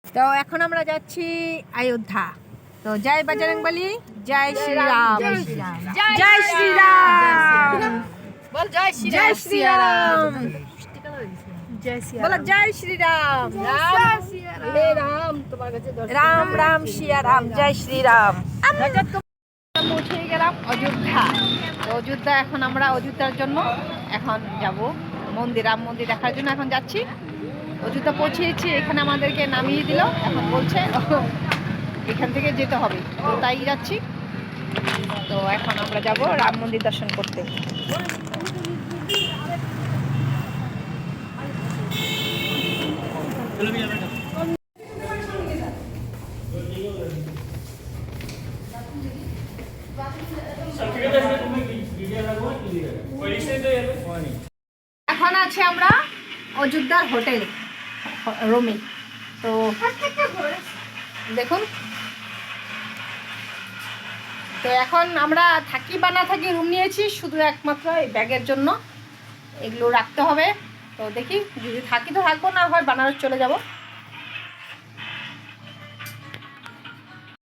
তো এখন আমরা যাচ্ছি অযোধ্যা। তো জয় বজরংবলী, জয় শ্রীরাম, জয় শ্রীরাম, বল জয় শ্রীরাম, বলো জয় শ্রীরাম, রাম রাম সিয়া রাম, জয় শ্রীরাম। পৌঁছে গেলাম অযোধ্যা। তো অযোধ্যা এখন আমরা অযোধ্যার জন্য এখন যাব মন্দির, রাম মন্দির দেখার জন্য এখন যাচ্ছি। অযোধ্যা পৌঁছেছি, এখানে আমাদেরকে নামিয়ে দিল, এখন বলছে এখান থেকে যেতে হবে, তো তাই যাচ্ছি। তো এখন আমরা যাব রাম মন্দির দর্শন করতে। এখন আছে আমরা অযোধ্যার হোটেলে রুমে। তো দেখুন, তো এখন আমরা থাকি বা না থাকি রুম নিয়েছি শুধু একমাত্র এই ব্যাগের জন্য, এগুলো রাখতে হবে। তো দেখি যদি থাকি তো থাকবো, না হয় বানারস চলে যাব।